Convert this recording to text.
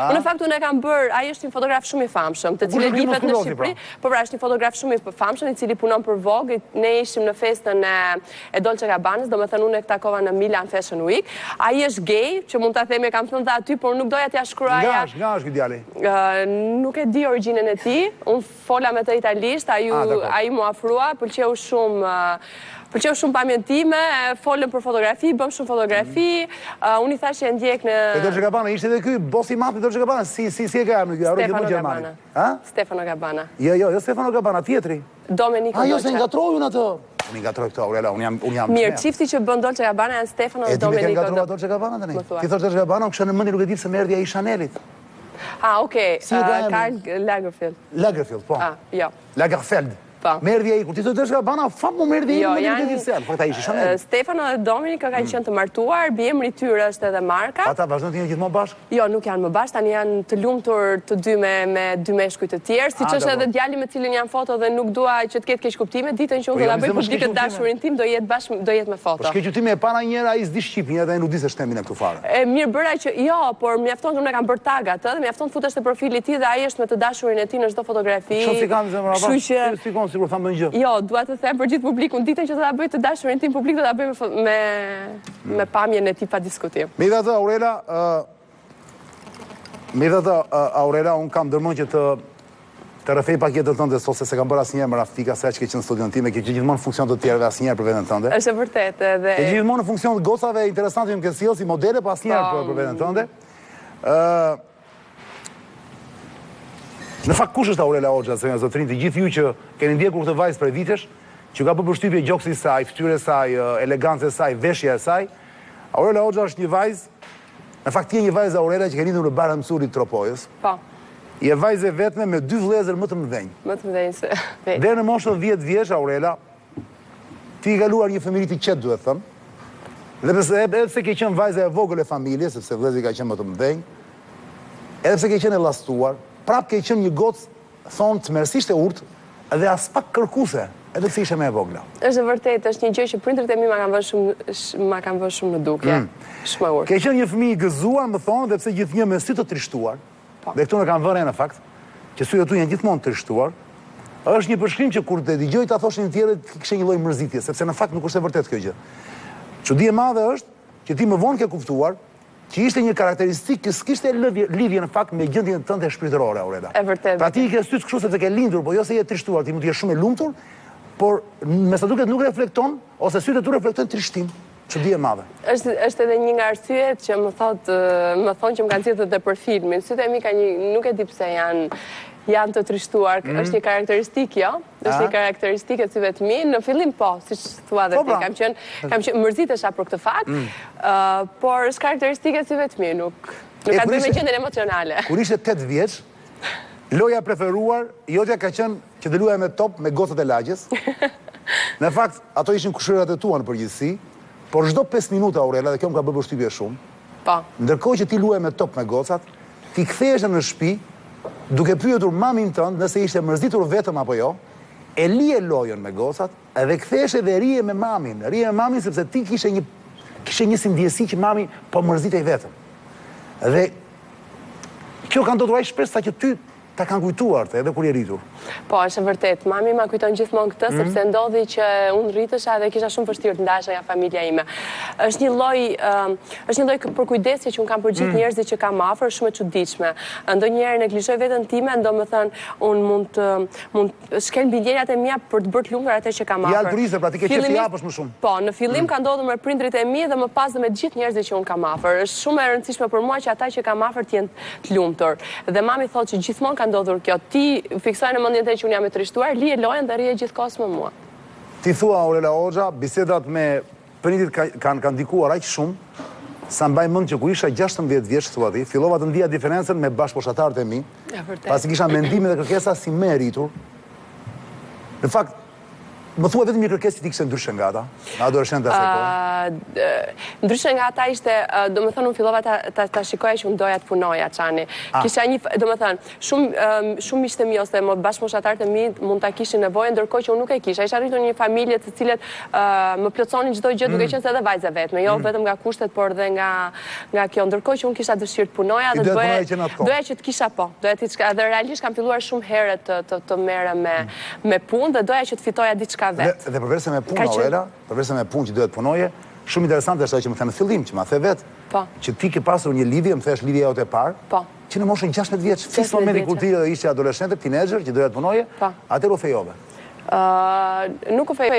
Në fakt unë e kam bërë, ai është një fotograf shumë i famshëm, të cilët njihet në Shqipëri, por pra është një fotograf shumë i famshëm i cili punon për Vogue. Ne ishim në festën e Dolce Gabbanës, domethënë unë e takova në Milan Fashion Week. Ai është gay, që mund ta themi, e kam thënë aty, por nuk doja t'ia shkruaja. Nga është ky djali? Nuk e di origjinën e tij. Unë fola me të italisht, ai mu afrua, pëlqeu shumë pamjen time, folëm për fotografi, bëm shumë fotografi, unë i thashë e ndjek në... E Dolce Gabbana, ishte edhe ky bosi i madh i Dolce Gabbana, si e ka emrin ky? Stefano Gabbana. Stefano Gabbana. Jo, Stefano Gabbana, tjetri. Domenico Dolce. Jo, se ngatroi unë atë. Unë ngatroj këto, Aurela, unë jam... Mirë, çifti që bën Dolce Gabbana janë Stefano dhe Domenico. E di me ke ngatrova Dolce Gabbana tani? Ti thosh Dolce Gabbana, unë kisha në mendje nuk e di se më erdhi ai Chanelit. Okej, Karl Lagerfeld. Lagerfeld, po. Jo. Lagerfeld. Më erdhi ai, kur ti thot Dolce Gabbana, fam më erdhi ai, nuk e di se. Fakta ishte Chanel. Stefano dhe Domenico kanë qenë të martuar, biemri i tyre është edhe Marka. Ata vazhdojnë të jenë gjithmonë bashkë? Jo, nuk janë më bashkë, tani janë të lumtur të dy me dy meshkuj të tjerë, siç është edhe djali me cilin janë foto dhe nuk dua që të ketë keq kuptime, ditën që unë do ta bëj publike dashurin tim do jetë me foto. Po shkeq kuptimi e para një herë ai s'di shqipin, edhe ai nuk di se shtemin e këtu fare. Mirë bëra që jo, por mjafton unë kam bërë tag atë dhe mjafton futesh te profili i tij dhe ai është me të dashurin e tij në çdo fotografi. Kështu që sikon sikur tham ndonjë gjë. Jo, dua të them për gjithë publikun, ditën që do ta bëj të dashurin tim publik do ta bëj me pamjen e tij pa diskutim. Megjithatë Aurela, un kam dërmën që të rrëfej paketën tënde sot se s'kam bërë asnjëherë me Rafika, sa që ke qenë në studion tim, ke gjithmonë funksion të tjerëve asnjëherë për veten tënde. Është vërtet edhe. Ke gjithmonë në funksion të gocave interesante më ke sjell si modele, po asnjëherë për veten tënde. Në fakt kush është Aurela Hoxha, se zotrin, të gjithë ju që keni ndjekur këtë vajzë prej vitesh, që ka bërë përshtypje gjoksi i saj, fytyra e saj, elegancë e saj, veshja e saj. Aurela Hoxha është një vajzë, në fakt je një vajzë Aurela që ke lindur në Bara Mësurit Tropojës. Po. Je vajzë e vetme me 2 vëllezër më të mëdhenj. Më të mëdhenj se. Deri në moshën 10 vjeç, Aurela, ti i kaluar një familje të qetë, duhet thënë. Dhe edhe pse ke qenë vajza e vogël e familjes, sepse vëllezërit ka qenë më të mëdhenj, edhe pse ke qenë e llastuar, prap ke qenë një gocë, thonë, të mërësisht e urtë, edhe as pak kërkuse, edhe pse ishe me e vogla. Është vërtet, është një gjë që prindërit e mi ma kanë vënë shumë në dukje. Shumë e urtë. Ke qenë një fëmijë i gëzuar, më thonë, dhe pse gjithnjë me sy të trishtuar, dhe këtu në kanë vënë në fakt, që sytë tu janë gjithmonë trishtuar, është një përshkrim që kur të dëgjoj ta thoshin të tjerët kishe një lloj mërzitje, sepse në fakt nuk është e vërtet kjo gjë. Çudia e madhe është që ti më vonë ke kuptuar që ishte një karakteristikë që s'kishte lidhje në fakt me gjendjen tënde shpirtërore, Aurela. E vërtet. Pra ti ke sytë kështu sepse ke lindur, po jo se je trishtuar, ti mund të jesh shumë e lumtur, por me sa duket nuk reflekton ose sytë tu reflektojnë trishtim. Çudi e madhe. Është edhe një nga arsyet që më thonë që më kanë thënë edhe për filmin. Sytë e mi ka një, nuk e di pse janë të trishtuar. Është një karakteristikë, jo? Është një karakteristikë e syve të mi. Në fillim po, siç thua dhe ti, kam qenë mërzitesha për këtë fakt, por është karakteristikë e syve të mi, nuk ka të bëjë me gjendjen emocionale. Kur ishte 8 vjeç, loja preferuar jotja ka qenë që të luaje me top me gocat e lagjes. Në fakt, ato ishin kushërirat e tua në përgjithësi, por çdo 5 minuta, Aurela, dhe kjo më ka bërë përshtypje shumë. Po. Ndërkohë që ti luaje me top me gocat, ti kthehesh në shtëpi, duke pyetur mamin tënd nëse ishte mërzitur vetëm apo jo, e lije lojën me gocat, edhe kthehesh edhe rije me mamin. Rije me mamin sepse ti kishe një si ndjesi që mami po mërzitej vetëm. Dhe kjo ka ndodhur aq shpesh sa që ty ta kanë kujtuar edhe kur je rritur. Po, është vërtet. Mami ma kujton gjithmonë këtë, sepse ndodhi që unë rritesha dhe kisha shumë vështirë të ndajsha nga familja ime. Është një lloj përkujdesje që unë kam për gjithë njerëzit që kam afër, shumë e çuditshme. Ndonjëherë neglizhoj veten time, domethënë unë mund shkel mbindjenjat e mia për të bërë të lumtur atë që kam afër. Ja altruiste, pra ti ke qenë japësh më shumë. Po, në fillim ka ndodhur me prindrit e mi dhe më pas dhe me të gjithë njerëzit që unë kam afër. Është shumë e rëndësishme për mua që ata që kam afër të jenë të lumtur. Dhe mami thotë që gjithmonë ka ndodhur kjo. Ti fiksoj në mendjen që unë jam e trishtuar, lije lojën dhe rije gjithkohës me mua. Ti thua, Aurela Hoxha, bisedat me prindit kanë ndikuar aq shumë, sa mbaj mend që kur isha 16 vjeç, thua ti, fillova të ndija diferencën me bashkëposatarët e mi, pasi kisha mendime dhe kërkesa si më e rritur. Në fakt, Më thua vetëm një kërkesë që ti kishte ndryshe nga ata, në adoleshente asaj kohe. Ndryshe nga ata ishte, do më thënë, unë fillova ta shikoja që unë doja të punoja, Çani. Kisha një, do më thënë, shumë ishte mi ose më bashkëmoshatarët e mi mund ta kishin nevojë, ndërkohë që unë nuk e kisha. Isha arritur një familje të cilët më plotsonin çdo gjë duke qenë se edhe vajza vetme, jo vetëm nga kushtet, por dhe nga kjo. Ndërkohë që unë kisha dëshirë të punoja dhe doja që të kisha po. Dhe realisht kam filluar shumë herët të merrem me punë dhe doja që të fitoja diçka vetë. Dhe përveçse me punë, Aurela, përveçse me punë që duhet punoje, shumë interesante është ajo që më the në fillim, që ma the vetë, që ti ke pasur një lidhje, më thesh lidhja jote e parë, që në moshën 16 vjeç, fiks momenti kur ti ishe adoleshente, teenager, që doja të punoje, atëherë u fejove. Nuk u fejove.